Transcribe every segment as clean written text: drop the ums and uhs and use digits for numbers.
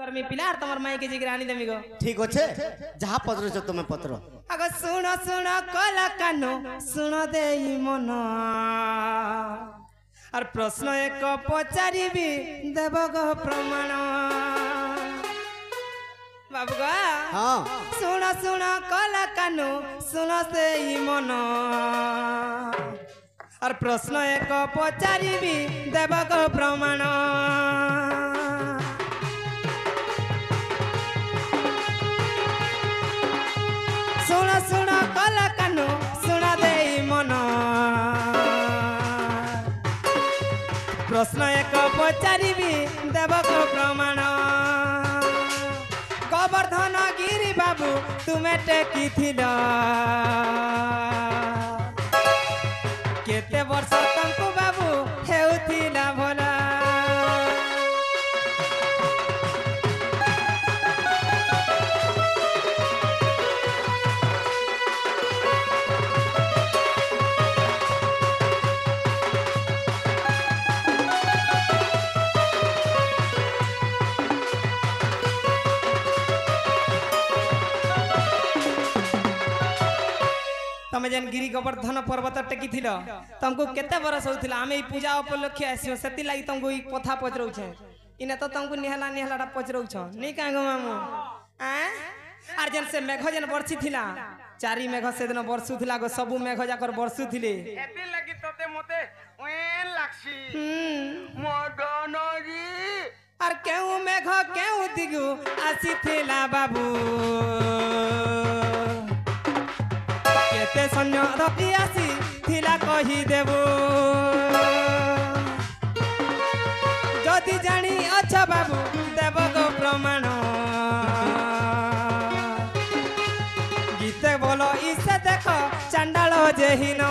करमी पिला तमर माई के जिगर आनी देमी गो ठीक अच्छे जहाँ पत्र छ तुम्हें पत्र अग सुन सुन कला कानो सुन देई मन और प्रश्न एक पचारिबी देव गो प्रमाण बाबू गा हाँ सुन सुन कला कानो सुन देई मन और प्रश्न एक पचारिबी देव गो प्रमाण सुन सुन कला कानो सुन देई मन प्रश्न एक पचारिबी देव गो प्रमाण गोवर्धन गिरी बाबू तुमे टेकी केते वर्ष तंकु बाबू हेउथिला भला तमे जन गिरी गोवर्धन पर्वत टेकी थिलो तुमको केते बरस होथिला आमे ई पूजा उपलक्ष्य आसियो सेति लागि तुमको ई कथा पचरौ छे इने तो तुमको निहलाडा पचरौ छ नै का गो मामू आ आर जन से मेघ जन बरसी थिला चारि मेघ से दिन बरसु थिला गो सबु मेघ जाकर बरसु थिले एति लागि तते मते ओएन लागसी मदनरी आर केउ मेघ केउ दिगु आसी थिला बाबू केते सन्य रपी आसी थिला कहि देबो जदि जानी अच्छा बाबू देव गो प्रमाण गीते बोलो इसे देखो चंडाल जेहिन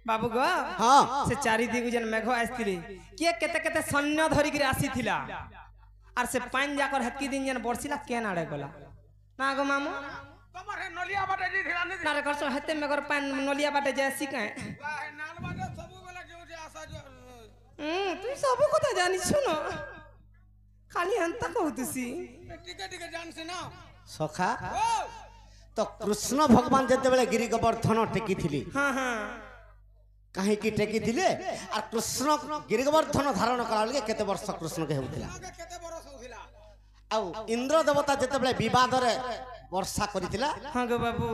बाबू गो हाँ से चारि दिगु जन मेघ आस्तिले के केते केते सैन्य धरि गिर आसी थिला आर से पाइन जाकर हकी दिन जन बरसिला के नाडे गला ना गो मामू तमर हे नलिया बाटे जी धिला नि नारे करसो हते मेघर पाइन नलिया बाटे जे सिकाए नाल बाटे सबु बेला जो जे आशा जो तू सब कथा जानि सुनो खाली हंता कहतुसी टिके टिके जानसी ना सखा तो कृष्ण भगवान जते बेले गिरी गोवर्धन टेकी थिली हां हां कहीं की टेकी थिले और कृष्ण गिरी गोवर्धन धारण करा लगे केते वर्ष कृष्ण के होतिला केते बरस होथिला आउ इंद्र देवता जते बेले विवाद रे वर्षा करितिला हां गो बाबू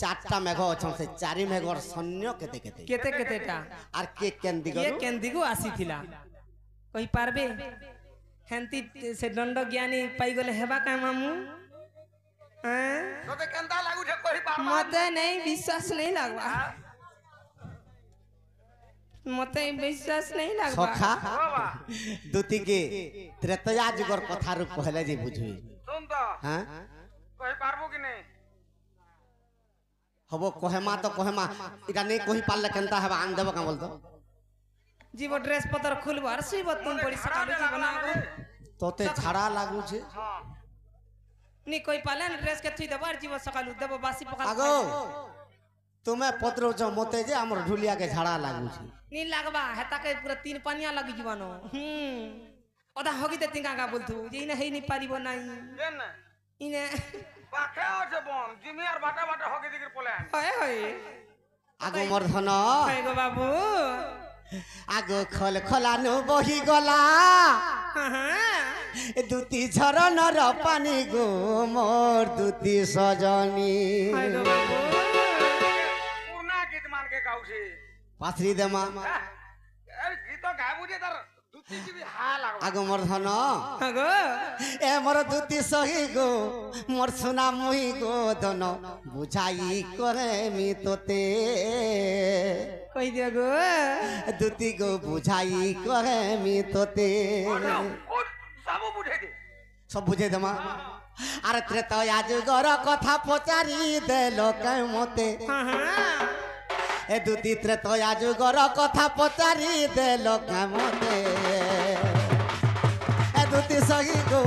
चारटा मेघ अछन से चारि मेघर सैन्य केते केते केते केतेटा आर के केन दिगो ये केन दिगु आसी थिला कहि पारबे हेंती से दंड ज्ञानी पाई गले हेबा का मामू हैं तोते केंता लागु छे कहि पार मते नहीं विश्वास नहीं लागबा मते विश्वास नहीं लागबा सखा दुति के त्रेतया जुगर कथा रूप कहले जे बुझबी सुन तो हां कहि पारबो कि नहीं हबो कहेमा तो कहेमा इटा नहीं कहि पारले केनता हेबा आन देबो का बोल तो जीव ड्रेस पतर खुलबो आर सुइबो तुम पड़ी सकालु जीवना तोते झाड़ा लागू छे नी कोई पालन ड्रेस के थुई देबो आर जीव सकालु देबो बासी पकाल आगो तुम्हें पत्र छ मते जे हमर ढुलिया के झाड़ा लागू छे नी लागबा हेता के पूरा तीन पानिया लगी जीवनो ओदा होगी ते तिंगा का बोलथु जे इने हेई नी पारिबो नाही देन इने पाखे আছে বন জিমি আর বাটা বাটা হগে দিগির পলান होय होय आगो मर्धन होय गो बाबू आगो खल खलानु बही गला दुती झरन र पानी गो मोर दुती सजनी होय गो बाबू पूर्णा गीत मान के गाउछे पाथरी देमा अरे गीत गाबुजे तार दुती जी हा लागो आगो मर्धन आगो ए मोर दुती सही गो मोर सुना मुही गो दन बुझाई करे मी तोते कहि दियो गो दुती गो बुझाई करे मी तोते सब बुझे दे सब बुझे देमा আরে ত্রেতয়া যুগর কথা পচারি দেল কাই মতে হ্যাঁ হ্যাঁ এ দুতি ত্রেতয়া যুগর কথা পচারি দেল কাই মতে এ দুতি সহি গো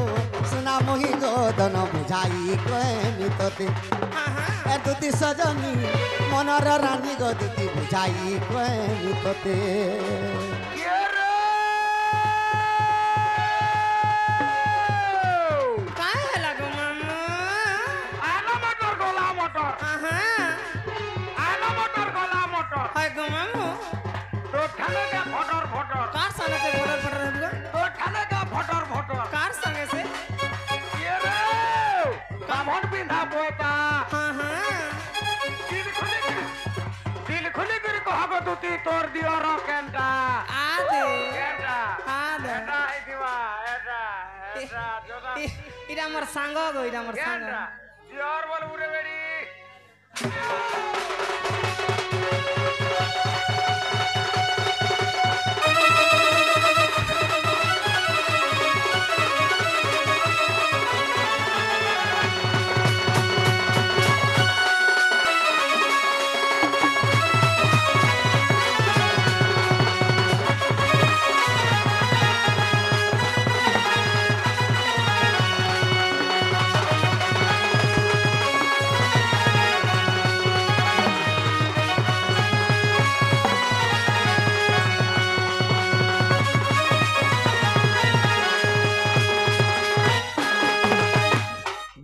সোনা মহি গো দন বুঝাই কহেমি তোতে হ্যাঁ হ্যাঁ এ দুতি সজনী মনর রানী গো দুতি বুঝাই কহেমি তোতে কে রে? কাই হেলা গো মামু আলো মোটর গোলা মোটর হ্যাঁ হ্যাঁ আলো মোটর গোলা মোটর হয় গো মামু তো ঠানে কে ফটর ফটর কার সঙ্গে সে ফটর ফটর হবো তো ঠানে কে ফটর ফটর কার সঙ্গে সে কে রে? কামড় বিন্ধা পোতা হ্যাঁ হ্যাঁ দিল খুলি করে কহব তুতি তোর দিও রকেনটা আদে এটা আদে এটা এই দিবা এটা এটা জোদা এটা আমার সাঙ্গ গো এটা আমার সাঙ্গ এটা দিওর বল উড়ে বেড়ি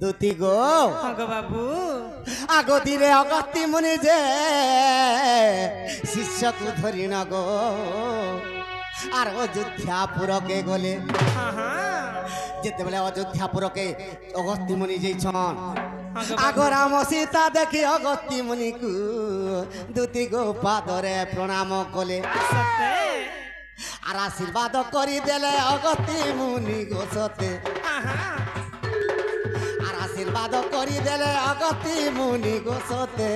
দুতি গো হ্যাঁ গো বাবু আগতিরে অগতি মুনি যে শিষ্যকু ধরি ন গো আর অযোধ্যাপুরকে গলে হ্যাঁ হ্যাঁ যেতেবেলে অযোধ্যাপুরকে অগস্তি মুনি যেইছন হ্যাঁ গো আগ রাম সীতা দেখি অগস্তি মুনিকু দুতি গো পাদরে প্রণাম কলে সত্যি আর আশীর্বাদ করি দেলে অগস্তি মুনি গো সতে হ্যাঁ হ্যাঁ আর আশীর্বাদ করি দেলে অগতি মুনি গোসতে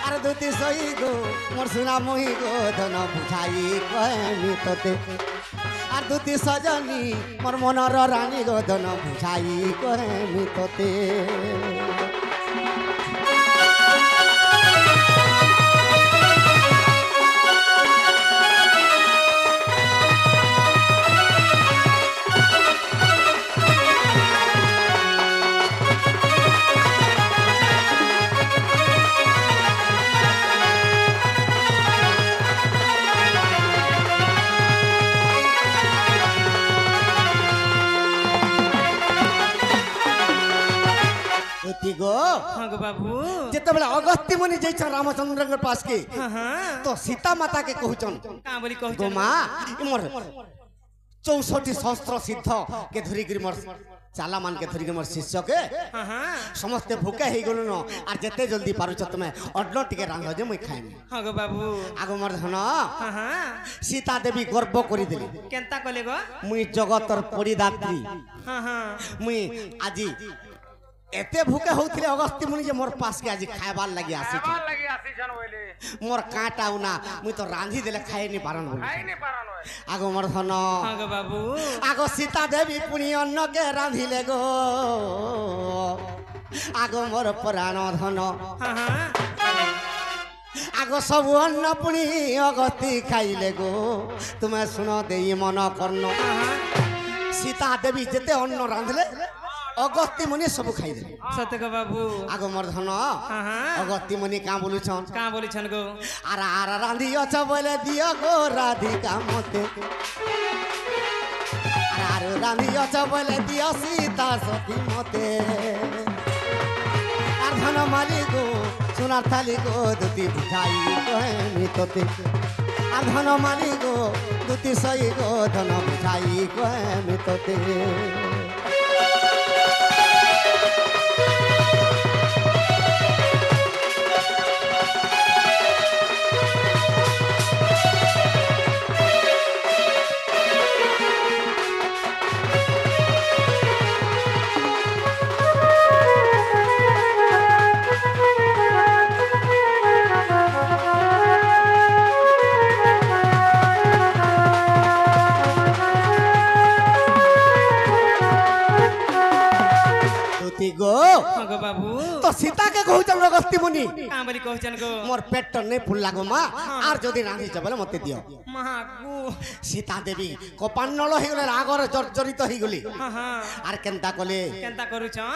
আর দুতি সই গো মোর সোনা মহি গো ধন বুঝাই কহেমি তোতে আর দুতি সজনী মোর মনর রানী গো ধন বুঝাই কহেমি তোতে দুতি গো হ্যাঁ গো বাবু যেতেবেলে অগস্তি মুনি যাইছন রামচন্দ্রঙ্কর পাশকে হ্যাঁ হ্যাঁ তো সীতা মাতাকে কহুছন কাঁ বলি কହୁଛ গো মা মোর 64 সহস্র সিদ্ধ কে ধরিকি মোর চালা মানকে ধরিকি মোর শিষ্যকে হ্যাঁ হ্যাঁ সমস্তে ভোকে হয়ে গেল ন আর যেতে জলদি পারুছ তুমি অন্ন টিকে রান্ধ যে মুই খাইমি হ্যাঁ গো বাবু আগ মোর ধন হ্যাঁ হ্যাঁ সীতা দেবী গর্ব করি দেলি কেনতা কলে গো মুই জগতর পরিদাত্রী হ্যাঁ হ্যাঁ মুই আজি এতে ভোকে হউছিলে অগস্তি মুনি যে মোর পাশকে আজি খাইবার লাগি আসিছ এবার লাগি আসিছন বইলে মোর কাঁটাও না মুই তো রাঁধি দেলে খাইনি পারন বলি খাইনি পারন হয় আগ মোর ধন হ্যাঁ গো বাবু আগ সীতা দেবী পুনি অন্নকে রাঁধিলে গো আগ মোর প্রাণ ধন হ্যাঁ হ্যাঁ আগ সবু অন্ন পুনি অগতি খাইলে গো তুমি শুন দেই মন কর্ণ সীতা দেবী যেতে অন্ন রাঁধলে অগস্তি মুনি সবু খাইদেলে সত্য গো বাবু আগ মোর ধন হ্যাঁ হ্যাঁ অগস্তি মুনি কাঁ বলুছন কাঁ বলিছন গো আর আর রাঁধিଅছ বলে দিও গো রাধিকা মতে আর রাঁধিଅছ বলে দিও সীতা সতী মতে আর ধন মালি গো সোনার থালি গো দুটি বুঝাই কহেমি তোতে আর ধন মালি গো দুটি সই গো ধন বুঝাই কহেমি তোতে सीता के कहूचन अगस्त्य मुनि का बोली कहछन गो मोर पेट नहीं फुल्ला गो माँ आर जदि रांधिच बोले मत दियो महागु सीता देवी कपान्नल हो गले रागर जर्जरित हो गली हां हां आर केनता कले केनता करूछन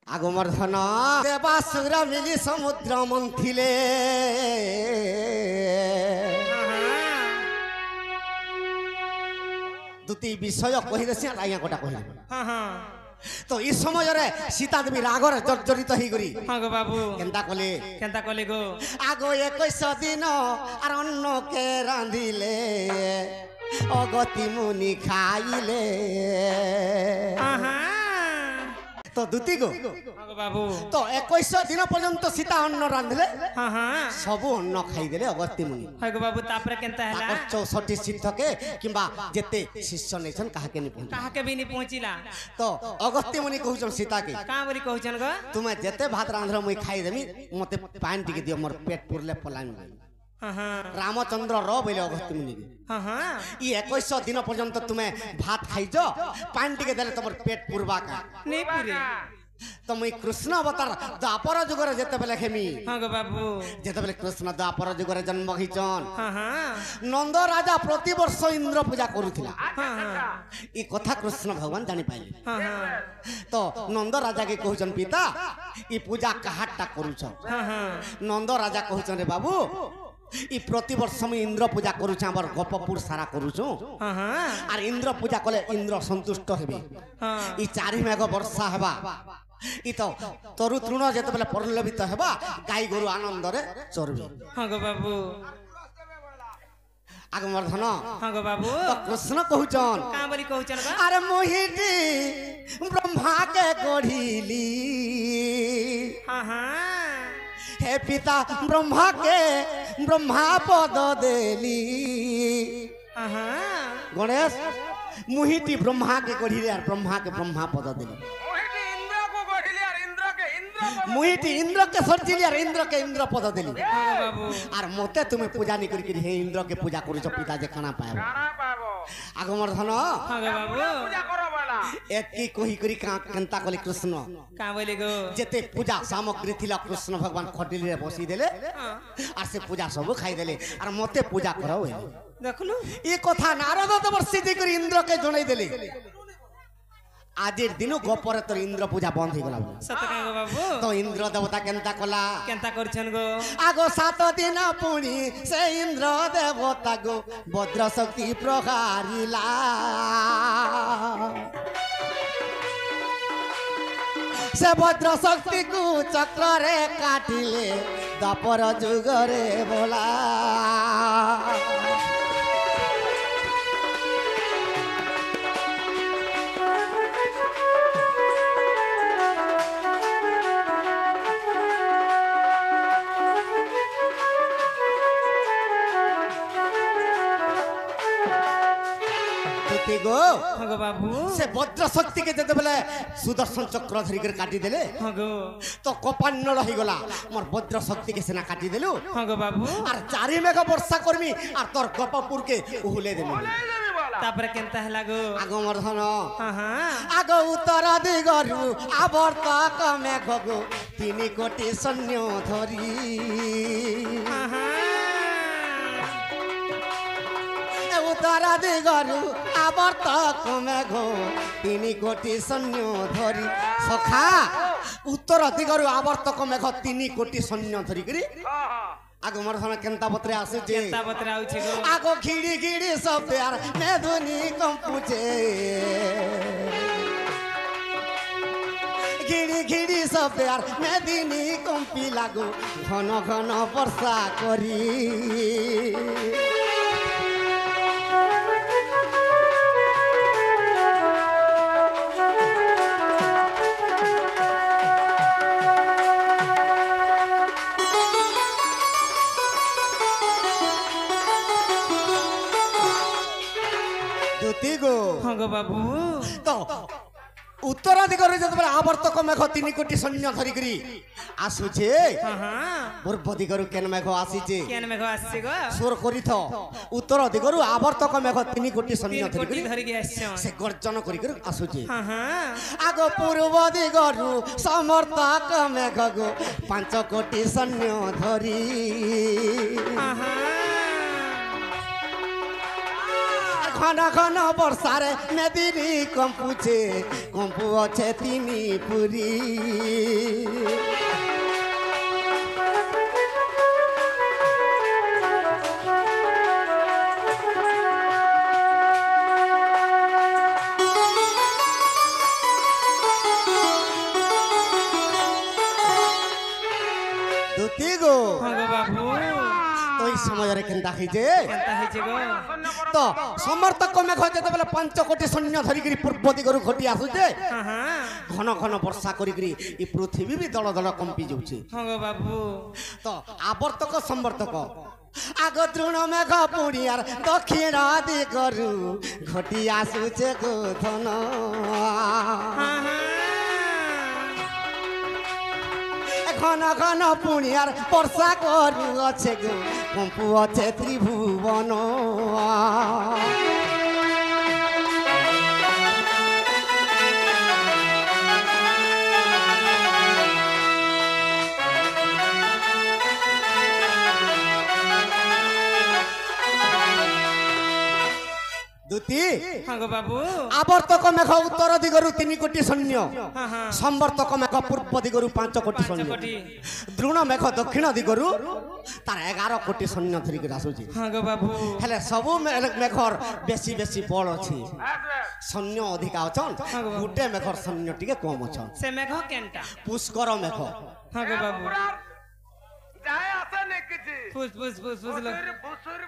आगमर्धन देवासुर मिली समुद्र मंथिले दुती विषय कहिले से आया कोटा कहिले हां हां तो इस समय रे सीता देवी रागर जर्जरित हो गरी हां गो बाबू केनता कले गो आगो 21 दिन आर अन्न के रांधिले अगति मुनि खाइले हां तो दुती गो बाबू तो 21 दिन पर्यंत सीता अन्न रांधले हां हां सब अन्न खाइदेले अगस्त्य मुनि हाय गो बाबू तापरे केनता हला 64 सिद्ध के किंबा जेते शिष्य नैछन काहा के नि पहुंच काहा के भी नहीं पहुंचिला तो अगस्त्य मुनि कहउछन सीता के का बोली कहछन गो तुमे जेते भात रांधर मुई खाइ देमी मते पानी टिके दियो मोर पेट पुरले पलामी हां हां रामचंद्र र बोले अगस्त्य मुनि हां हां ई 21 दिन पर्यंत तुमे भात खाइजो पानी टिके देले तमर पेट पुरबा का नहीं पूरे तो मुई कृष्ण अवतार द्वापर जुगर जेते बेले खेमी हां गो बाबू जेते बेले कृष्ण द्वापर जुगर जन्म हिचन हां हां नंद राजा प्रति वर्ष इंद्र पूजा करूथिला हां हां ई कथा कृष्ण भगवान जानि पाइले हां हां तो नंद राजा के कहउछन पिता ई पूजा कहाटा करूछ हां हां नंद राजा कहउछन रे बाबू ई प्रति वर्ष में इंद्र पूजा करूछ हमर गपपुर सारा करूछ हां हां आर इंद्र पूजा कले इंद्र संतुष्ट हेबे हां ई चारि मेघ वर्षा हेबा ई तो तरु तृण जेते बेले परलबित हेबा गाई गोरु आनंद रे चरबे हां गो बाबू आगमर्धन हां गो बाबू तो कृष्ण कहउछन का बोली कहछन गो अरे मोहिनी ब्रह्मा के गढ़िली हां हां हे पिता ब्रह्मा के ब्रह्मा पद देली हां हां गणेश मुहिटी ब्रह्मा के गढ़िले यार ब्रह्मा के ब्रह्मा पद देली मोहिनी इंद्र को गढ़िले और इंद्र के इंद्र पद मुहिटी इंद्र के सर्जिली यार इंद्र के इंद्र पद देली हां गो बाबू आर मते तुमे पूजा नहीं करी हे इंद्र के पूजा करू छ पिता जे खाना पाएबो खाना पाबो आगमर्धन हां गो बाबू पूजा करो वाला एकी कोही करी केनता कली कृष्ण का बोली गो जेते पूजा सामग्री थिला कृष्ण भगवान खटिली रे बसी देले हां आर से पूजा सब खाई देले आर मते पूजा कराओ देखलु ये कथा नारद देवर्षि जी कर इंद्र के जणाई देले आजिर दिन गोपरे तो इंद्र पूजा बंद हो गला सत का गो बाबू तो इंद्र देवता केनता कला केनता करछन गो आगो 7 दिन पुणी से इंद्र देवता गो वज्र शक्ति प्रहारिला से वज्र शक्ति को चक्र रे काटिले द्वापर जुग रे बोला गो हां गो बाबू से वज्र शक्ति के जते बेले सुदर्शन चक्र धरि कर काटी देले हां गो तो कपान्नल हो गला मोर वज्र शक्ति के सेना काटी देलु हां गो बाबू आर चारि मेघ वर्षा करमी आर तोर गपपुर के उहुले देलु तापर केनता हला गो आगमर्धन हां हां आगो उत्तर दिगरु आवर्तक मेघ गो 3 कोटी सैन्य धरि हां हां उत्तर दिगरु आवर्तक मेघ 3 कोटी सैन्य धरि सखा उत्तर दिगरु आवर्तक मेघ 3 कोटी सैन्य धरि करी आगमर्धन केनता पत्रे आसे जे केनता पत्रे आउछि गो आगो खिड़ी खिड़ी शब्द यार मैं ध्वनि कंपुचे खिड़ी खिड़ी शब्द यार मैं दिनी कंपी लागू घन घन वर्षा करी हां गो बाबू तो उत्तर दिगरे जतबे आवर्तक मेघ 3 कोटी सैन्य धरिकरी आसुचे हाँ हाँ पूर्व दिगरु केन मेघ आसीचे केन मेघ आसी गो स्वर करिथ उत्तर दिगरु आवर्तक मेघ 3 कोटी सैन्य 3 कोटी धरिकरी धरि के आछन से गर्जन करिकरी आसुचे हाँ हाँ आगो पूर्व दिगरु समर्थक मेघ गो 5 कोटी सैन्य धरि हाँ हाँ घन घन वर्षारे मेदिनी कंपुचे कंपु अच्छे 3 पुरी दुती गो हाँ गो बाबू तो इस समय रे केनता खिजे केनता हिचे गो तो समर्थक मेघ जेतेबेले 5 कोटी सैन्य धरिकरी पूर्व दिगरु घटी आसुचे हाँ हाँ घन घन वर्षा करिकरी ई पृथ्वी भी दल दल कंपी जाउचे हाँ गो बाबू तो आवर्तक समर्थक आग तृण मेघ पुणियार दक्षिण दिगरु घटी आसुचे गोधन हाँ हाँ घन घन पुणियार वर्षा करु अच्छे गो कंपु अच्छे त्रिभुवन दुती हाँ गो बाबू आवर्तक मेघ उत्तर दिगरु 3 कोटी सैन्य हाँ हाँ समर्थक मेघ पूर्व दिगरु 5 कोटी 5 सैन्य कोटी द्रोण मेघ दक्षिण दिगरु तार 11 कोटी सैन्य धरिक आसुची हाँ गो बाबू हेले सबु मेघर बेसी बेसी बल अछि सैन्य अधिका अछन हाँ गो बाबू। गुटे मेघर सैन्य टिके कम अछन से मेघ केनटा पुष्कर मेघ हाँ गो बाबू जाए आसे ने किछि पुस पुस पुस पुस लो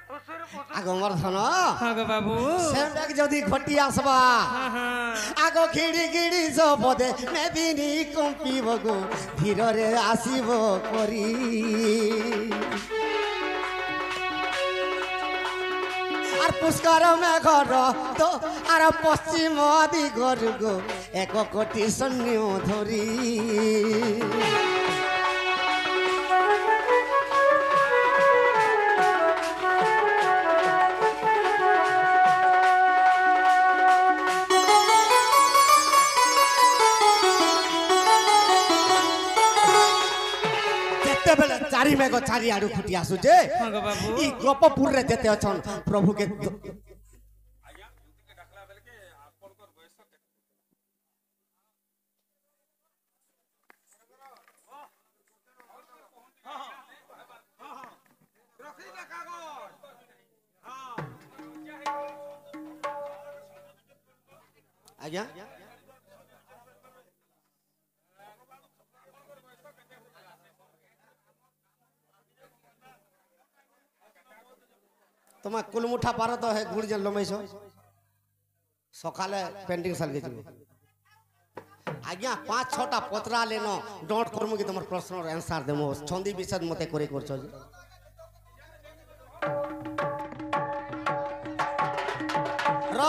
फुसुर आगमर धन हाँ गो बाबू से मेघ जदी घटी आसबा हाँ हाँ आगो खिड़ी गिड़ी जबदे मेदिनी कंपिब गो धीर रे आसीब करी आर पुष्कर मेघर तो आर पश्चिम दिगर गो 1 कोटी सैन्य धरी बेले चारि मेघ चारि आडू फुटी आसुचे हाँ गो बाबू ई गोपपुर रे जेते अछन प्रभु के आज्ञा तुम्हें कुलमुठा पार तो है गुड़ जल लमैस सकाले पेंटिंग साल के आज्ञा 5-6टा पत्रा लेन डोट करमु कि तुम प्रश्न आंसर देमो छंदी विषय मते करे करछ र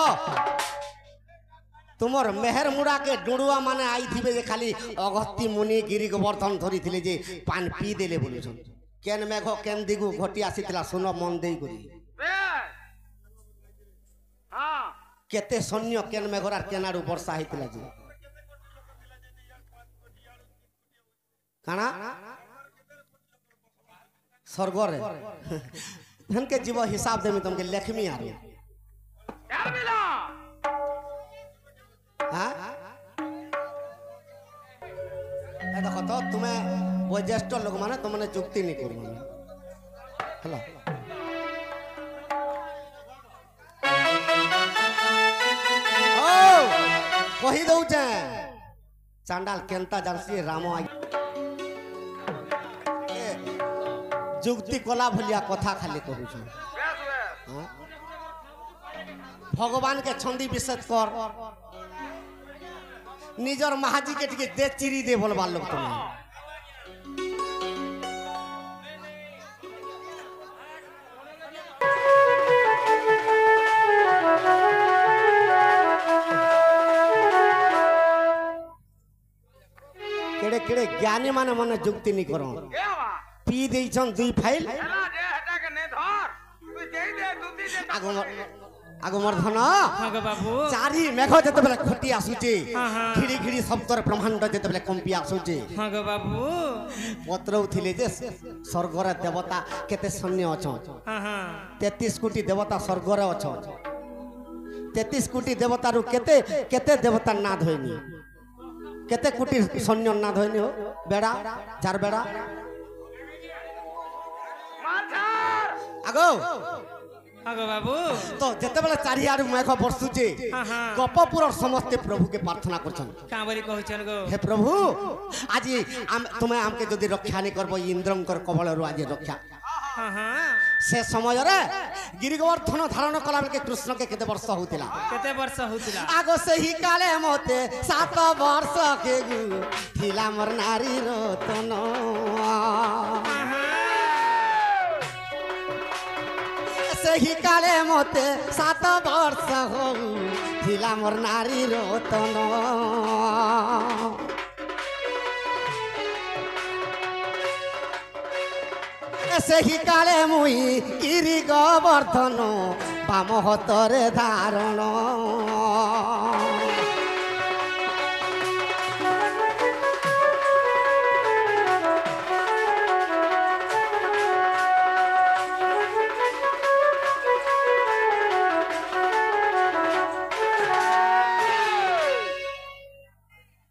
तुमर मेहर मुड़ा के डुडुआ माने आई थिबे जे खाली अगस्ती मुनि गिरी गोवर्धन धरी थिले जे पान पी देले बोलुछन केन मेघ केन दिगु घटी आसीतिला सुन मन देई करी हां केते सैन्य केन मेघर आर केनाडू वर्षा हेतिला जे काना स्वर्ग रे हनके जीव हिसाब देमी तुमके लेखमी आरो यार मिला हां ए देखो तो तुम्हें वज्येष्ठ लोग माने तुमने चुक्ति नहीं करू हला ओ कहि दउ छे चांडाल केनता जानसी राम आई जुक्ति कला भलिया कथा खाली कहू छ भगवान के छंदी विषय कर निजर महाजी के टिके दे चिरी दे बोलबा लोग तुम्हें केड़े ज्ञानी माने मने जुक्ति नहीं करो के हवा पी देइछन दुई फाइल हेला जे हटा के ने धर तू दे दे दूती दे आगो मोर धन हाँ गो बाबू चारी मेघ जते बेले खटी आसुचे हाँ, हाँ। खिड़ी खिड़ी शब्दर ब्रह्मांड जते बेले कंपी आसुचे हाँ गो बाबू पत्र उथिले जे स्वर्गर देवता केते सैन्य अछन हाँ हाँ 33 कोटी देवता स्वर्गर अछन 33 कोटी देवता रु केते केते देवता नाद होइनी केते कोटी सैन्य नाद होइनी हो बेड़ा चार बेड़ा माथार आगो हाँ गो बाबू तो जते बेले चारियाडु मेघ बरसुचे हाँ, हाँ। गपपुर समस्ते प्रभु के प्रार्थना करछन कहाँ बोली कहचन गो हे प्रभु आज तुम्हें आमके जदि रक्षा नहीं करबो इंद्रंकर कबलरु आज रक्षा हाँ हाँ से समय रे गिरिगोवर्धन धारण कला बेले कृष्ण के केते वर्ष होतिला केते वर्ष होतिला आगो से ही काले मते 7 वर्ष के गु थिला मोर नारी रतन से ही काले मते 7 वर्ष हो थिला मोर नारी रतन से ही काले मुई गिरी गोवर्धन बाम हतरे धारण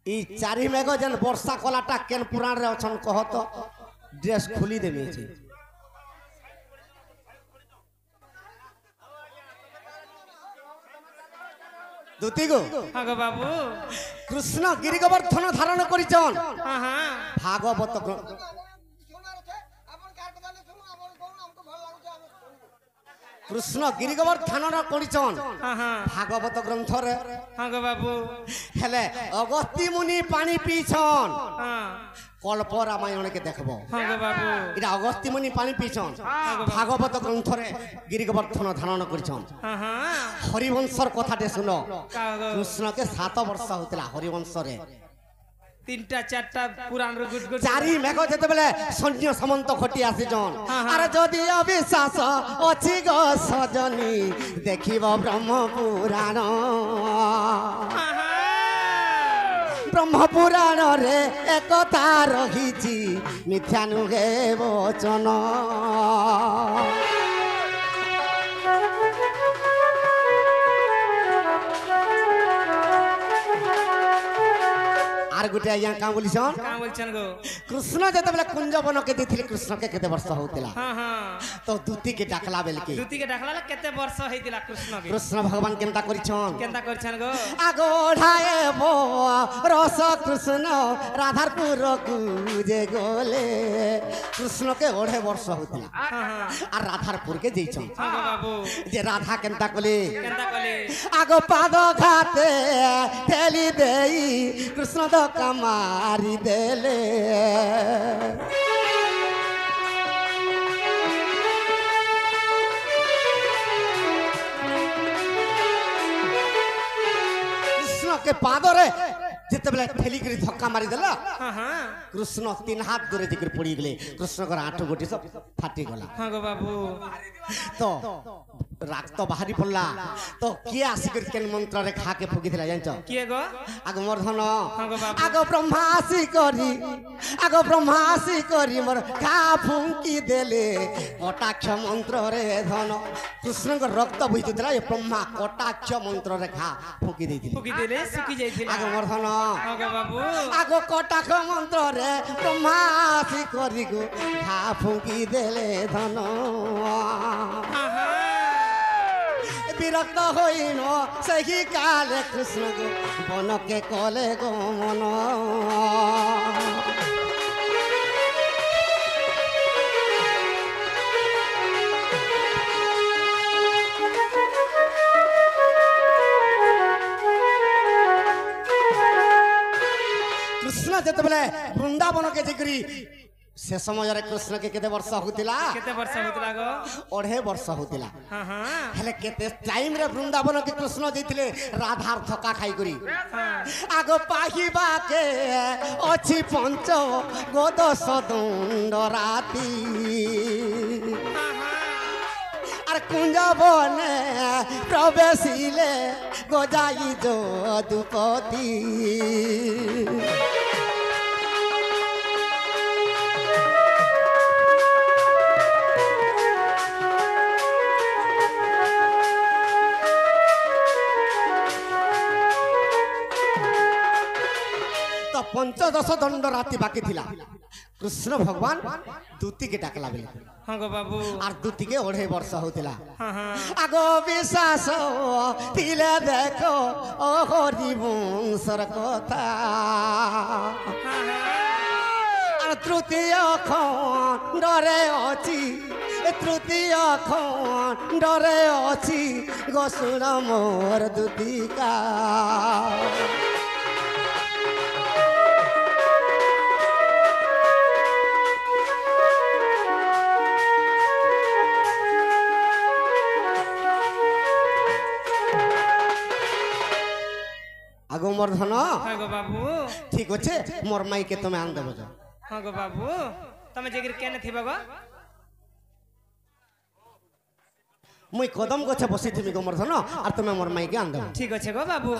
ई चारि मेघ जन वर्षा कलाटा केन पुराण रे अछन कह तो ड्रेस खुली देमी छी दूती गो हाँ गो बाबू कृष्ण गिरिगोवर्धन धारण करिछन हाँ हाँ भागवत कृष्ण गिरिगोवर्धन करिछन हाँ हाँ भागवत ग्रंथ रे हाँ गो बाबू हेले अगस्त्य मुनि पानी पीछन हाँ कल्प रामायण के देखबो हाँ गो बाबू इरा अगस्त्य मुनि पानी पीछन भागवत ग्रंथ रे गिरिगोवर्धन धारण करिछन हाँ हाँ हरिवंशर कथाटे सुनो का गो कृष्ण के 7 वर्ष होतिला हरिवंश रे 3टा 4टा पुराण रो गुड गुड चारि मेघ जते बेले सैन्य समंत खटी आसीजन हाँ, हाँ। अरे जदि अविश्वास अछि गो सजनी देखिबो ब्रह्म पुराण हाँ हाँ ब्रह्म पुराण रे एकता रहिछि मिथ्या नुहे वचन आर गुटे यहाँ का बोलिछन कहाँ बोलछन गो कृष्ण जते बेले कुंजवन के दिथिले कृष्ण के केते वर्ष होतिला हाँ हाँ तो दूती के डाकला बेल के दूती के डाकला केते वर्ष हेतिला कृष्ण के कृष्ण भगवान केनता करिछन केनता करछन गो आगोढ़ाए बो रस कृष्ण राधारपुर कुजे गोले कृष्ण के 2.5 वर्ष होतिला हाँ हाँ आ राधारपुर के जइछन हाँ गो बाबू जे राधा केनता कले केनता कले आगो पाद घाते ठेली देई कृष्ण तो कमारी देले कृष्ण के पाद रे जिते बेले ठेली करी धक्का मारी देला हाँ हाँ कृष्ण 3 हाथ दूरे जिकर पड़ी गले कृष्ण को 8 गोटी सब फाटी गला हाँ गो बाबू तो राग तो बाहरी पड़ला तो किए आसिकर केन मंत्र रे खा के फुकी दिला जानछ किए गो आगो मोर धन हाँ गो बाबू आगो ब्रह्मासी करी मोर खा फुंकी देले कटाक्ष मंत्र रे धन कृष्ण को रक्त बहि दिला ये ब्रह्मा कटाक्ष मंत्र रे खा फुकी देथिले फुकी देले सुखी जाइथिला आगो मोर धन हाँ गो बाबू आगो कटाक्ष मंत्र रे ब्रह्मासी करी गो खा फुंकी देले धन हाँ हाँ विरक्त होइन सही काले कृष्ण गो बन के कले गो मन कृष्ण जते बेले वृंदावन के जिकरी से समय कृष्ण के केते वर्ष होतिला केते वर्ष होतला गो 2.5 वर्ष होतिला हां हां हेले केते टाइम रे वृंदावन के कृष्ण जइथिले राधार थका खाई करी आगो पाहिबा के अछि पंच गोदस दंड राती আর কুঞ্জ বনে প্রবেশিলে গজাই যদুপতি তো পঞ্চদশ দণ্ড রাতি বাকি থিলা কৃষ্ণ ভগবান दूती के डाकला बेले हां गो बाबू आर दूती के 2.5 वर्ष होतिला हां हां आगो विश्वास तिले देखो ओ हरि वंशर कथा आर तृतीय खंडरे अछि तृतीय खंडरे अछि गोसुण मोर दूतिका आगो मोर धन हां गो बाबू ठीक अच्छे मोर माई के तुम्हें आन देबो जो हां गो बाबू तमे जेगिर केने थिबा गो मुई कदम गछे बसी थिमी गो मोर धन आर तुम्हें मोर माई के आन देबो ठीक अच्छे गो बाबू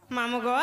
मामू गो